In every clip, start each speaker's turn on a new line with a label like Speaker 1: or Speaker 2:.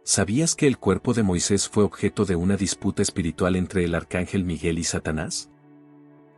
Speaker 1: ¿Sabías que el cuerpo de Moisés fue objeto de una disputa espiritual entre el arcángel Miguel y Satanás?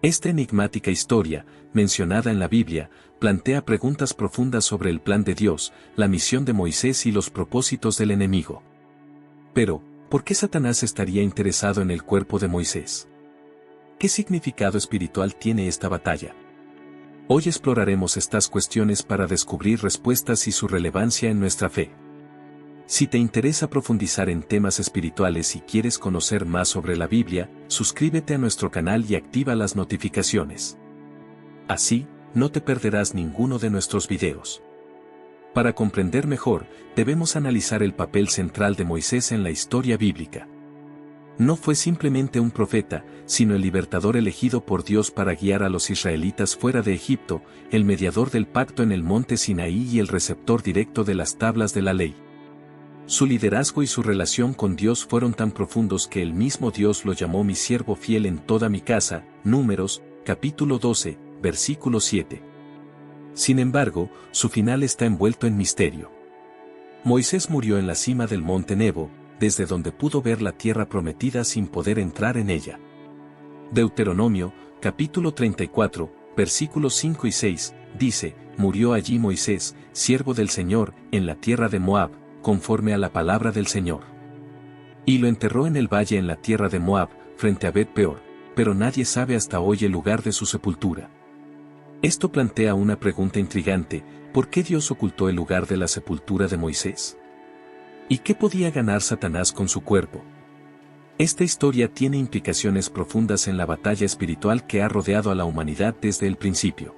Speaker 1: Esta enigmática historia, mencionada en la Biblia, plantea preguntas profundas sobre el plan de Dios, la misión de Moisés y los propósitos del enemigo. Pero, ¿por qué Satanás estaría interesado en el cuerpo de Moisés? ¿Qué significado espiritual tiene esta batalla? Hoy exploraremos estas cuestiones para descubrir respuestas y su relevancia en nuestra fe. Si te interesa profundizar en temas espirituales y quieres conocer más sobre la Biblia, suscríbete a nuestro canal y activa las notificaciones. Así, no te perderás ninguno de nuestros videos. Para comprender mejor, debemos analizar el papel central de Moisés en la historia bíblica. No fue simplemente un profeta, sino el libertador elegido por Dios para guiar a los israelitas fuera de Egipto, el mediador del pacto en el monte Sinaí y el receptor directo de las tablas de la ley. Su liderazgo y su relación con Dios fueron tan profundos que el mismo Dios lo llamó mi siervo fiel en toda mi casa, Números, capítulo 12, versículo 7. Sin embargo, su final está envuelto en misterio. Moisés murió en la cima del monte Nebo, desde donde pudo ver la tierra prometida sin poder entrar en ella. Deuteronomio, capítulo 34, versículos 5 y 6, dice, murió allí Moisés, siervo del Señor, en la tierra de Moab, conforme a la palabra del Señor. Y lo enterró en el valle en la tierra de Moab, frente a Bet-peor, pero nadie sabe hasta hoy el lugar de su sepultura. Esto plantea una pregunta intrigante: ¿por qué Dios ocultó el lugar de la sepultura de Moisés? ¿Y qué podía ganar Satanás con su cuerpo? Esta historia tiene implicaciones profundas en la batalla espiritual que ha rodeado a la humanidad desde el principio.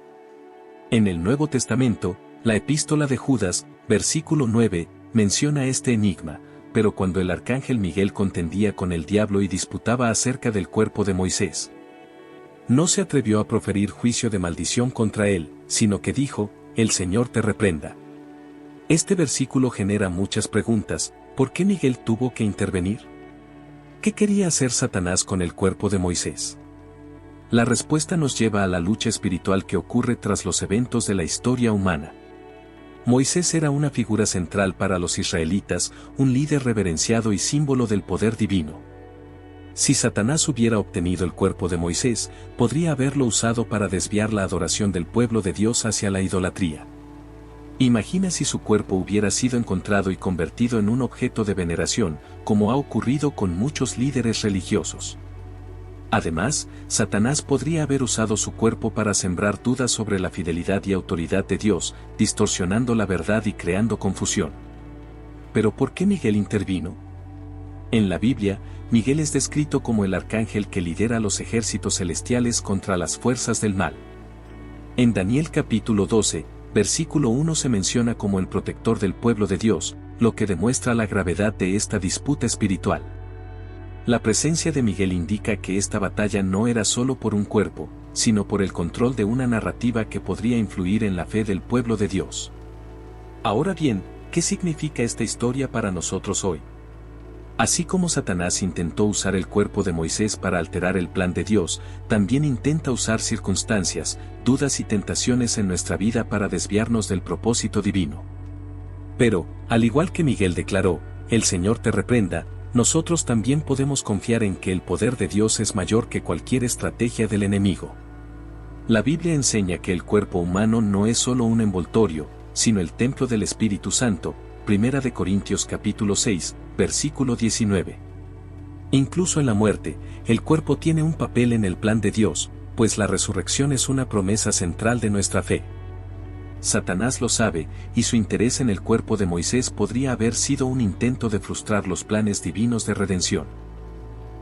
Speaker 1: En el Nuevo Testamento, la epístola de Judas, versículo 9, menciona este enigma: pero cuando el arcángel Miguel contendía con el diablo y disputaba acerca del cuerpo de Moisés, no se atrevió a proferir juicio de maldición contra él, sino que dijo, el Señor te reprenda. Este versículo genera muchas preguntas. ¿Por qué Miguel tuvo que intervenir? ¿Qué quería hacer Satanás con el cuerpo de Moisés? La respuesta nos lleva a la lucha espiritual que ocurre tras los eventos de la historia humana. Moisés era una figura central para los israelitas, un líder reverenciado y símbolo del poder divino. Si Satanás hubiera obtenido el cuerpo de Moisés, podría haberlo usado para desviar la adoración del pueblo de Dios hacia la idolatría. Imagina si su cuerpo hubiera sido encontrado y convertido en un objeto de veneración, como ha ocurrido con muchos líderes religiosos. Además, Satanás podría haber usado su cuerpo para sembrar dudas sobre la fidelidad y autoridad de Dios, distorsionando la verdad y creando confusión. ¿Pero por qué Miguel intervino? En la Biblia, Miguel es descrito como el arcángel que lidera los ejércitos celestiales contra las fuerzas del mal. En Daniel capítulo 12, versículo 1 se menciona como el protector del pueblo de Dios, lo que demuestra la gravedad de esta disputa espiritual. La presencia de Miguel indica que esta batalla no era solo por un cuerpo, sino por el control de una narrativa que podría influir en la fe del pueblo de Dios. Ahora bien, ¿qué significa esta historia para nosotros hoy? Así como Satanás intentó usar el cuerpo de Moisés para alterar el plan de Dios, también intenta usar circunstancias, dudas y tentaciones en nuestra vida para desviarnos del propósito divino. Pero, al igual que Miguel declaró, el Señor te reprenda, nosotros también podemos confiar en que el poder de Dios es mayor que cualquier estrategia del enemigo. La Biblia enseña que el cuerpo humano no es solo un envoltorio, sino el templo del Espíritu Santo, 1 Corintios capítulo 6, versículo 19. Incluso en la muerte, el cuerpo tiene un papel en el plan de Dios, pues la resurrección es una promesa central de nuestra fe. Satanás lo sabe, y su interés en el cuerpo de Moisés podría haber sido un intento de frustrar los planes divinos de redención.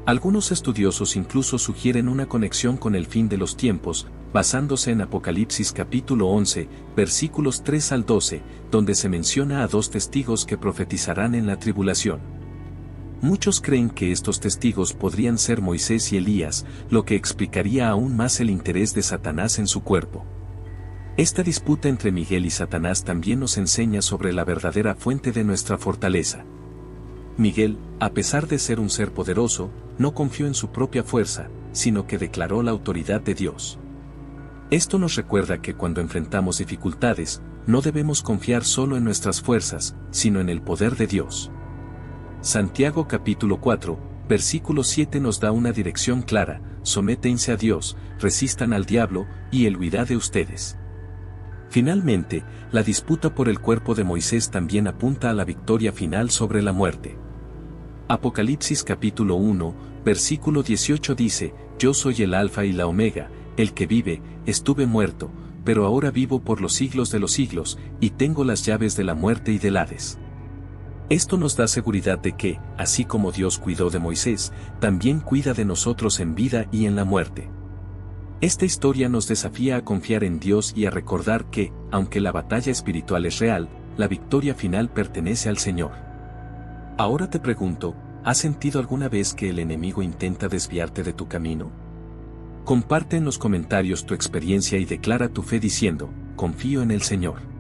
Speaker 1: Algunos estudiosos incluso sugieren una conexión con el fin de los tiempos, basándose en Apocalipsis capítulo 11, versículos 3 al 12, donde se menciona a 2 testigos que profetizarán en la tribulación. Muchos creen que estos testigos podrían ser Moisés y Elías, lo que explicaría aún más el interés de Satanás en su cuerpo. Esta disputa entre Miguel y Satanás también nos enseña sobre la verdadera fuente de nuestra fortaleza. Miguel, a pesar de ser un ser poderoso, no confió en su propia fuerza, sino que declaró la autoridad de Dios. Esto nos recuerda que cuando enfrentamos dificultades, no debemos confiar solo en nuestras fuerzas, sino en el poder de Dios. Santiago capítulo 4, versículo 7 nos da una dirección clara: sométense a Dios, resistan al diablo, y él huirá de ustedes. Finalmente, la disputa por el cuerpo de Moisés también apunta a la victoria final sobre la muerte. Apocalipsis capítulo 1, versículo 18 dice: Yo soy el Alfa y la Omega, el que vive, estuve muerto, pero ahora vivo por los siglos de los siglos, y tengo las llaves de la muerte y del Hades. Esto nos da seguridad de que, así como Dios cuidó de Moisés, también cuida de nosotros en vida y en la muerte. Esta historia nos desafía a confiar en Dios y a recordar que, aunque la batalla espiritual es real, la victoria final pertenece al Señor. Ahora te pregunto, ¿has sentido alguna vez que el enemigo intenta desviarte de tu camino? Comparte en los comentarios tu experiencia y declara tu fe diciendo: confío en el Señor.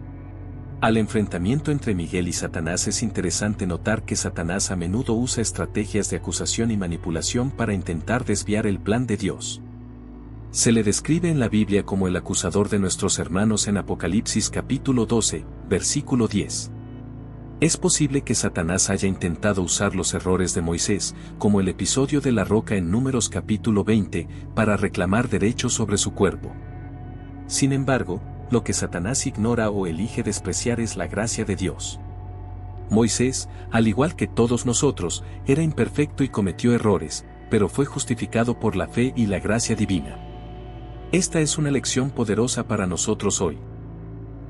Speaker 1: Al enfrentamiento entre Miguel y Satanás es interesante notar que Satanás a menudo usa estrategias de acusación y manipulación para intentar desviar el plan de Dios. Se le describe en la Biblia como el acusador de nuestros hermanos en Apocalipsis capítulo 12, versículo 10. Es posible que Satanás haya intentado usar los errores de Moisés, como el episodio de la roca en Números capítulo 20, para reclamar derechos sobre su cuerpo. Sin embargo, lo que Satanás ignora o elige despreciar es la gracia de Dios. Moisés, al igual que todos nosotros, era imperfecto y cometió errores, pero fue justificado por la fe y la gracia divina. Esta es una lección poderosa para nosotros hoy.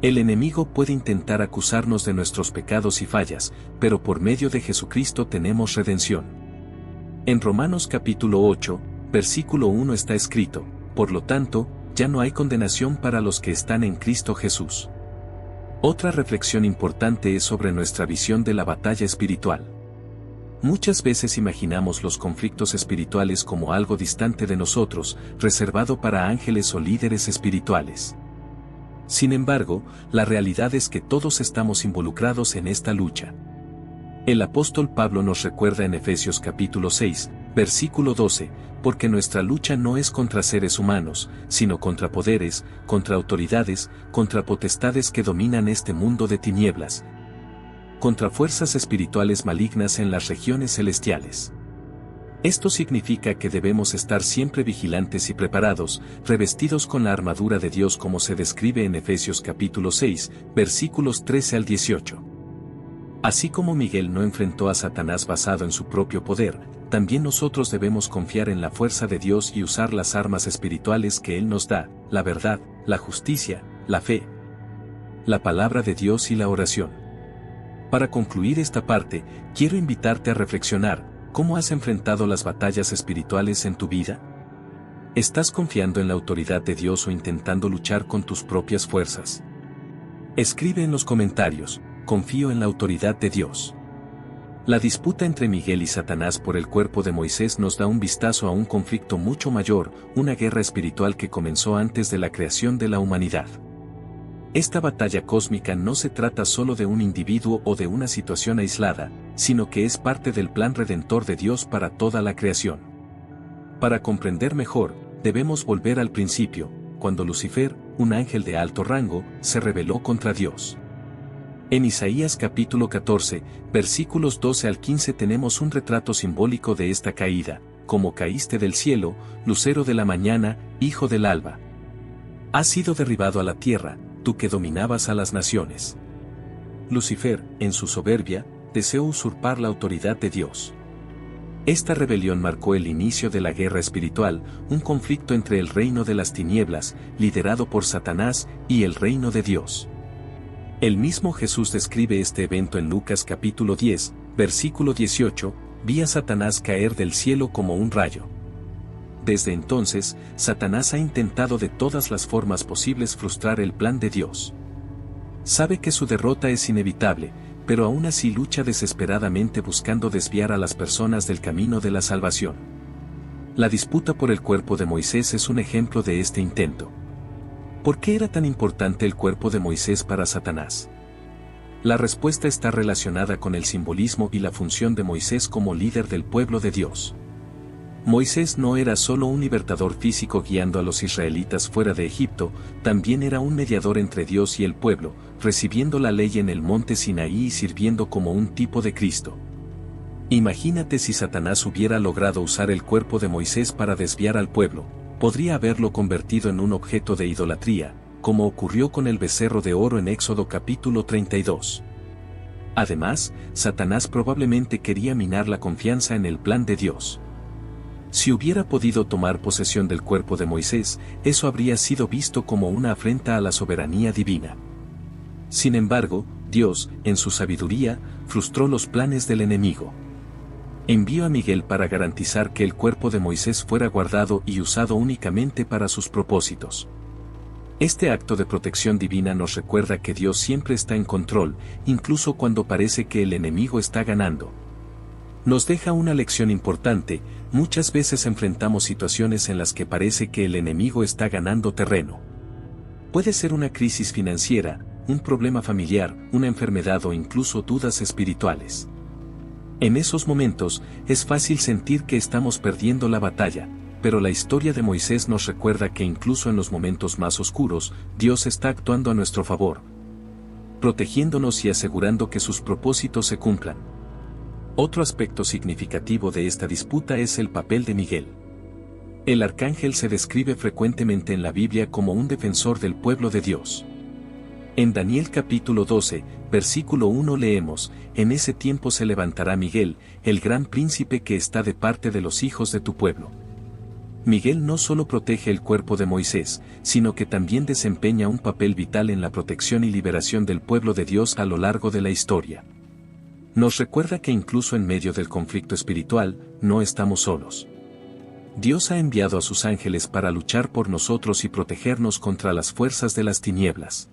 Speaker 1: El enemigo puede intentar acusarnos de nuestros pecados y fallas, pero por medio de Jesucristo tenemos redención. En Romanos capítulo 8, versículo 1 está escrito: por lo tanto, ya no hay condenación para los que están en Cristo Jesús. Otra reflexión importante es sobre nuestra visión de la batalla espiritual. Muchas veces imaginamos los conflictos espirituales como algo distante de nosotros, reservado para ángeles o líderes espirituales. Sin embargo, la realidad es que todos estamos involucrados en esta lucha. El apóstol Pablo nos recuerda en Efesios capítulo 6, versículo 12, porque nuestra lucha no es contra seres humanos, sino contra poderes, contra autoridades, contra potestades que dominan este mundo de tinieblas, contra fuerzas espirituales malignas en las regiones celestiales. Esto significa que debemos estar siempre vigilantes y preparados, revestidos con la armadura de Dios como se describe en Efesios capítulo 6, versículos 13 al 18. Así como Miguel no enfrentó a Satanás basado en su propio poder, también nosotros debemos confiar en la fuerza de Dios y usar las armas espirituales que Él nos da: la verdad, la justicia, la fe, la palabra de Dios y la oración. Para concluir esta parte, quiero invitarte a reflexionar: ¿cómo has enfrentado las batallas espirituales en tu vida? ¿Estás confiando en la autoridad de Dios o intentando luchar con tus propias fuerzas? Escribe en los comentarios: confío en la autoridad de Dios. La disputa entre Miguel y Satanás por el cuerpo de Moisés nos da un vistazo a un conflicto mucho mayor, una guerra espiritual que comenzó antes de la creación de la humanidad. Esta batalla cósmica no se trata solo de un individuo o de una situación aislada, sino que es parte del plan redentor de Dios para toda la creación. Para comprender mejor, debemos volver al principio, cuando Lucifer, un ángel de alto rango, se rebeló contra Dios. En Isaías capítulo 14, versículos 12 al 15 tenemos un retrato simbólico de esta caída: como caíste del cielo, lucero de la mañana, hijo del alba. Has sido derribado a la tierra, tú que dominabas a las naciones. Lucifer, en su soberbia, deseó usurpar la autoridad de Dios. Esta rebelión marcó el inicio de la guerra espiritual, un conflicto entre el reino de las tinieblas, liderado por Satanás, y el reino de Dios. El mismo Jesús describe este evento en Lucas capítulo 10, versículo 18: vi a Satanás caer del cielo como un rayo. Desde entonces, Satanás ha intentado de todas las formas posibles frustrar el plan de Dios. Sabe que su derrota es inevitable, pero aún así lucha desesperadamente buscando desviar a las personas del camino de la salvación. La disputa por el cuerpo de Moisés es un ejemplo de este intento. ¿Por qué era tan importante el cuerpo de Moisés para Satanás? La respuesta está relacionada con el simbolismo y la función de Moisés como líder del pueblo de Dios. Moisés no era solo un libertador físico guiando a los israelitas fuera de Egipto, también era un mediador entre Dios y el pueblo, recibiendo la ley en el monte Sinaí y sirviendo como un tipo de Cristo. Imagínate si Satanás hubiera logrado usar el cuerpo de Moisés para desviar al pueblo, podría haberlo convertido en un objeto de idolatría, como ocurrió con el becerro de oro en Éxodo capítulo 32. Además, Satanás probablemente quería minar la confianza en el plan de Dios. Si hubiera podido tomar posesión del cuerpo de Moisés, eso habría sido visto como una afrenta a la soberanía divina. Sin embargo, Dios, en su sabiduría, frustró los planes del enemigo. Envió a Miguel para garantizar que el cuerpo de Moisés fuera guardado y usado únicamente para sus propósitos. Este acto de protección divina nos recuerda que Dios siempre está en control, incluso cuando parece que el enemigo está ganando. Nos deja una lección importante: muchas veces enfrentamos situaciones en las que parece que el enemigo está ganando terreno. Puede ser una crisis financiera, un problema familiar, una enfermedad o incluso dudas espirituales. En esos momentos, es fácil sentir que estamos perdiendo la batalla, pero la historia de Moisés nos recuerda que incluso en los momentos más oscuros, Dios está actuando a nuestro favor, protegiéndonos y asegurando que sus propósitos se cumplan. Otro aspecto significativo de esta disputa es el papel de Miguel. El arcángel se describe frecuentemente en la Biblia como un defensor del pueblo de Dios. En Daniel capítulo 12, versículo 1 leemos: «En ese tiempo se levantará Miguel, el gran príncipe que está de parte de los hijos de tu pueblo». Miguel no solo protege el cuerpo de Moisés, sino que también desempeña un papel vital en la protección y liberación del pueblo de Dios a lo largo de la historia. Nos recuerda que incluso en medio del conflicto espiritual, no estamos solos. Dios ha enviado a sus ángeles para luchar por nosotros y protegernos contra las fuerzas de las tinieblas.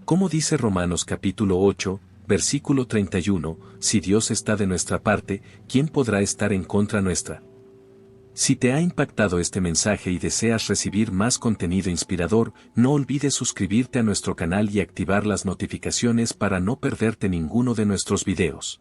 Speaker 1: Como dice Romanos capítulo 8, versículo 31, si Dios está de nuestra parte, ¿quién podrá estar en contra nuestra? Si te ha impactado este mensaje y deseas recibir más contenido inspirador, no olvides suscribirte a nuestro canal y activar las notificaciones para no perderte ninguno de nuestros videos.